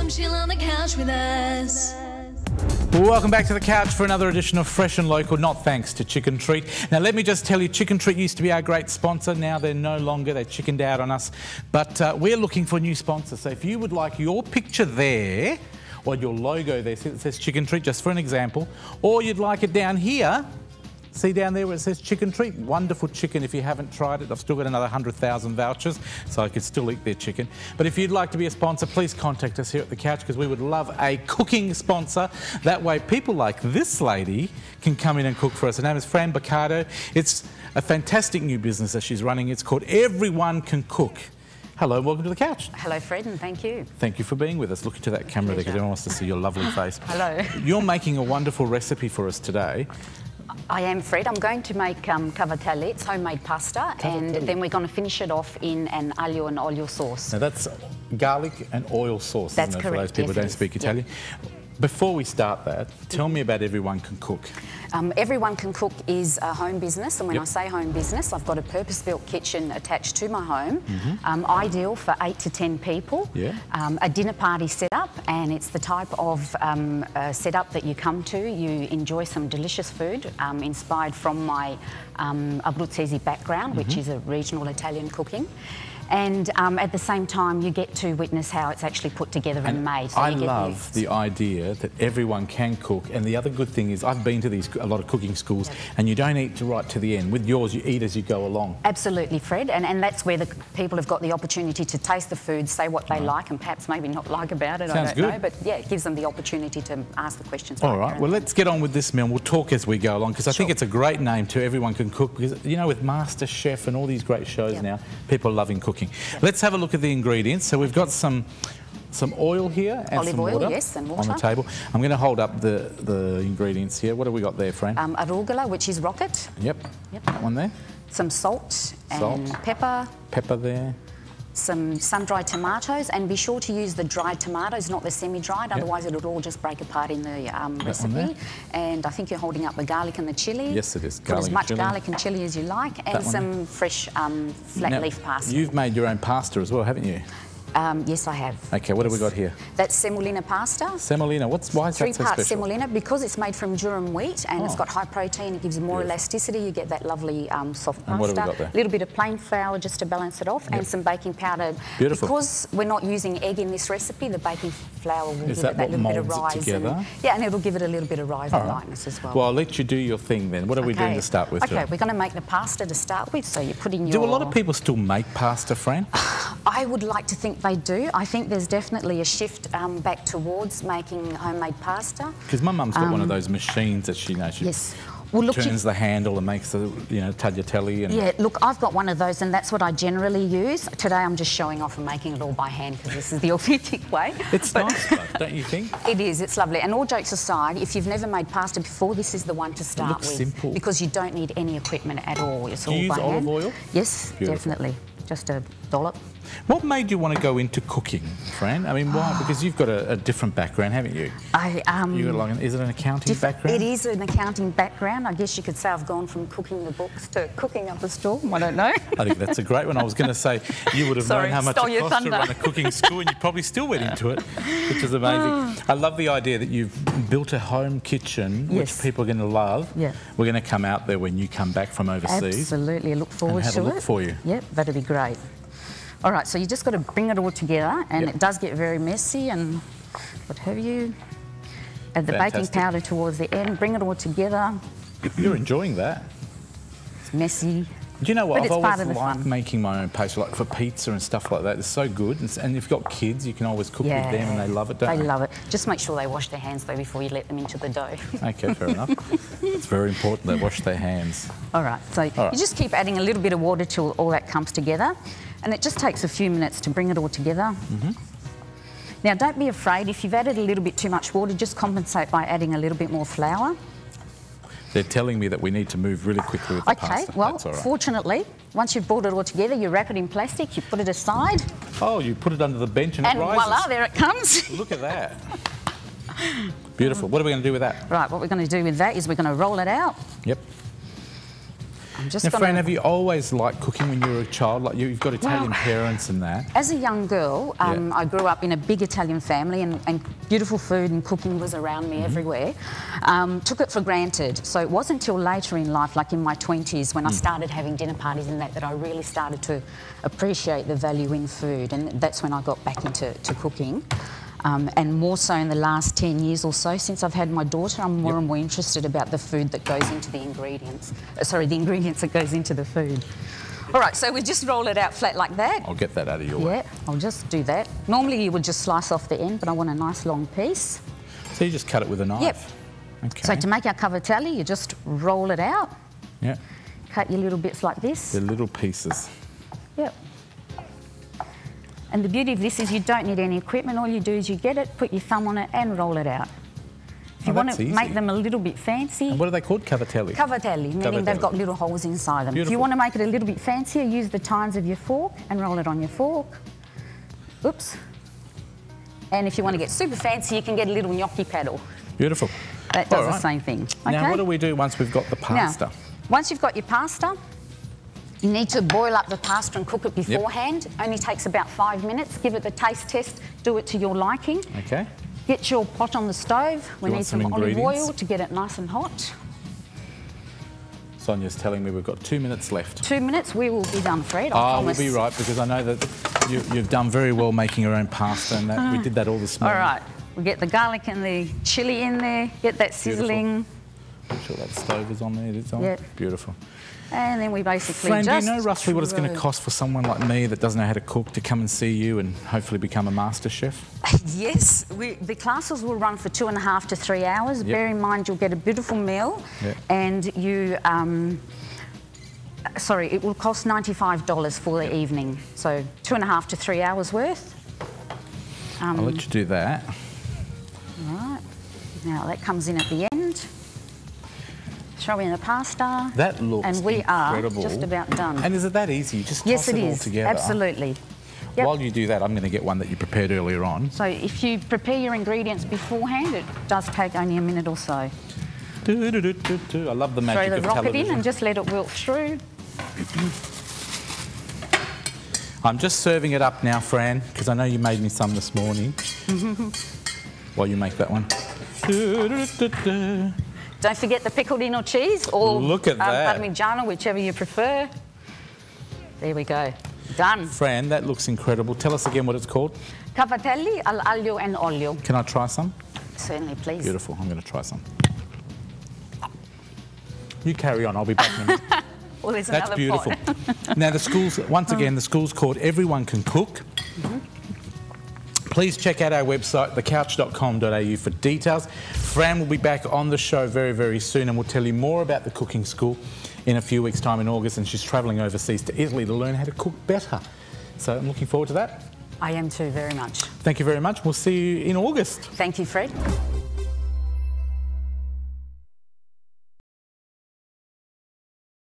come chill on the couch with us. Welcome back to the couch for another edition of Fresh and Local, not thanks to Chicken Treat. Now, let me just tell you, Chicken Treat used to be our great sponsor. Now they're no longer. They chickened out on us. But we're looking for new sponsors. So if you would like your picture there, or your logo there, see it says Chicken Treat, just for an example, or you'd like it down here, see down there where it says Chicken Treat? Wonderful chicken. If you haven't tried it, I've still got another 100,000 vouchers, so I could still eat their chicken. But if you'd like to be a sponsor, please contact us here at the couch, because we would love a cooking sponsor. That way people like this lady can come in and cook for us. Her name is Fran Baccardo. It's a fantastic new business that she's running. It's called Everyone Can Cook. Hello and welcome to the couch. Hello, Fred, and thank you. Thank you for being with us. Look into that camera there, because everyone wants to see your lovely face. Hello. You're making a wonderful recipe for us today. I am, Fred. I'm going to make cavatelli, homemade pasta, and then we're going to finish it off in an aglio and olio sauce. Now that's garlic and oil sauce, That's isn't it, correct. for those people who don't speak Italian? Before we start that, tell me about Everyone Can Cook. Everyone Can Cook is a home business, and when I say home business, I've got a purpose-built kitchen attached to my home, ideal for 8 to 10 people, a dinner party setup, and it's the type of setup that you come to, you enjoy some delicious food, inspired from my Abruzzese background, which is a regional Italian cooking. And at the same time, you get to witness how it's actually put together and made. So I love the idea that everyone can cook. And the other good thing is, I've been to a lot of cooking schools, and you don't eat right to the end. With yours, you eat as you go along. Absolutely, Fred. And that's where the people have got the opportunity to taste the food, say what they like, and perhaps maybe not like about it. Sounds I don't good. know. But yeah, it gives them the opportunity to ask the questions. All right. Well, let's get on with this meal. We'll talk as we go along, because I think it's a great name to Everyone Can Cook, because, you know, with Master Chef and all these great shows now, people are loving cooking. Let's have a look at the ingredients. So we've got some oil here and olive some oil, water, yes, and water on the table. I'm going to hold up the ingredients here. What have we got there, Fran? Arugula, which is rocket. Yep. That one there. Some salt and pepper. Pepper there. Some sun-dried tomatoes, and be sure to use the dried tomatoes, not the semi-dried, otherwise it'll all just break apart in the recipe. And I think you're holding up the garlic and the chilli. Yes, it is. Put as much garlic and chilli as you like, and some fresh flat leaf parsley. You've made your own pasta as well, haven't you? Yes, I have. Okay, what have we got here? That's semolina pasta. Semolina, why is that so special? 3 parts semolina, because it's made from durum wheat and it's got high protein, it gives you more elasticity, you get that lovely soft pasta. And what have we got there? A little bit of plain flour just to balance it off, and some baking powder. Beautiful. Because we're not using egg in this recipe, the baking flour will give it that little bit of rise. And it'll give it a little bit of rise and lightness as well. Well, I'll let you do your thing then. What are we doing to start with? Okay, we're going to make the pasta to start with, so you put in your... Do a lot of people still make pasta, Fran? I would like to think they do. I think there's definitely a shift back towards making homemade pasta. Because my mum's got one of those machines that she turns the handle and makes the tagliatelle. And yeah, look, I've got one of those, and that's what I generally use. Today I'm just showing off and making it all by hand, because this is the authentic way. It's nice, though, don't you think? It is, it's lovely. And all jokes aside, if you've never made pasta before, this is the one to start with. Simple. Because you don't need any equipment at all. It's all by hand. Do you use olive oil? Yes, definitely. Just a dollop. What made you want to go into cooking, Fran? I mean, why? Because you've got a different background, haven't you? Is it an accounting background? It is an accounting background. I guess you could say I've gone from cooking the books to cooking up a storm. I don't know. I think that's a great one. I was going to say you would have known how much it cost to run a cooking school, and you probably still went into it, which is amazing. I love the idea that you've built a home kitchen, which people are going to love. Yeah. We're going to come out there when you come back from overseas. Absolutely. I look forward to it. And have a look for you. Yep, that'd be great. All right, so you just got to bring it all together, and it does get very messy and what have you. Add the baking powder towards the end, bring it all together. You're enjoying that. It's messy. Do you know what? But I've always liked making my own pastry, like for pizza and stuff like that. It's so good. And if you've got kids, you can always cook with them and they love it, don't they? They love it. Just make sure they wash their hands, though, before you let them into the dough. Okay, fair enough. It's very important they wash their hands. All right, so you just keep adding a little bit of water till all that comes together. And it just takes a few minutes to bring it all together. Now, don't be afraid. If you've added a little bit too much water, just compensate by adding a little bit more flour. They're telling me that we need to move really quickly with the pasta. Okay, well, fortunately, once you've brought it all together, you wrap it in plastic, you put it aside. Oh, you put it under the bench and it rises. And voila, there it comes. Look at that. Beautiful. What are we going to do with that? Right, what we're going to do with that is we're going to roll it out. Yep. I'm just now, gonna... Fran, have you always liked cooking when you were a child? Like you've got Italian parents and that. As a young girl, I grew up in a big Italian family, and beautiful food and cooking was around me everywhere. Took it for granted. So it wasn't until later in life, like in my 20s, when I started having dinner parties and that I really started to appreciate the value in food, and that's when I got back into cooking. And more so in the last 10 years or so, since I've had my daughter, I'm more and more interested about the food that goes into the ingredients. Sorry, the ingredients that goes into the food. All right, so we just roll it out flat like that. I'll get that out of your way. Yeah, I'll just do that. Normally you would just slice off the end, but I want a nice long piece. So you just cut it with a knife? Yep. Okay. So to make our cavatelli, you just roll it out. Yeah. Cut your little bits like this. They're little pieces. Yep. And the beauty of this is you don't need any equipment. All you do is you get it, put your thumb on it and roll it out. If you want to make them a little bit fancy... And what are they called? Cavatelli? Cavatelli, meaning they've got little holes inside them. Beautiful. If you want to make it a little bit fancier, use the tines of your fork and roll it on your fork. Oops. And if you want to get super fancy, you can get a little gnocchi paddle. Beautiful. That does the same thing. Okay? Now, what do we do once we've got the pasta? Now, once you've got your pasta, you need to boil up the pasta and cook it beforehand. Yep. Only takes about 5 minutes. Give it the taste test. Do it to your liking. Okay. Get your pot on the stove. We need some olive oil to get it nice and hot. Sonia's telling me we've got 2 minutes left. 2 minutes, we will be done, Fred. I promise. We'll be right, because I know that you've done very well making your own pasta, and that we did that all this morning. All right. We get the garlic and the chilli in there. Get that sizzling. Make sure that stove is on there. It is on. Yep. Beautiful. And then we basically Fran, do you know roughly what it's going to cost for someone like me that doesn't know how to cook to come and see you and hopefully become a master chef? Yes. The classes will run for 2.5 to 3 hours. Yep. Bear in mind you'll get a beautiful meal, and you... sorry, it will cost $95 for the evening. So 2.5 to 3 hours worth. I'll let you do that. All right. Now that comes in at the end. Throw in the pasta. That looks incredible. And we are just about done. And is it that easy? You just toss it all together? Absolutely. Yep. While you do that, I'm going to get one that you prepared earlier on. So if you prepare your ingredients beforehand, it does take only a minute or so. I love the magic of television. Throw the rocket in and just let it wilt through. I'm just serving it up now, Fran, because I know you made me some this morning. While you make that one. Don't forget the piccolino cheese, or look at that. Parmigiano, whichever you prefer. There we go. Done. Fran, that looks incredible. Tell us again what it's called. Cavatelli al aglio and olio. Can I try some? Certainly, please. Beautiful. I'm going to try some. You carry on. I'll be back in a minute. Well, there's That's another beautiful. pot. Now, the school's, once again, the school's called Everyone Can Cook. Please check out our website, thecouch.com.au, for details. Fran will be back on the show very, very soon, and we'll tell you more about the cooking school in a few weeks' time in August, and she's travelling overseas to Italy to learn how to cook better. So I'm looking forward to that. I am too, very much. Thank you very much. We'll see you in August. Thank you, Fred.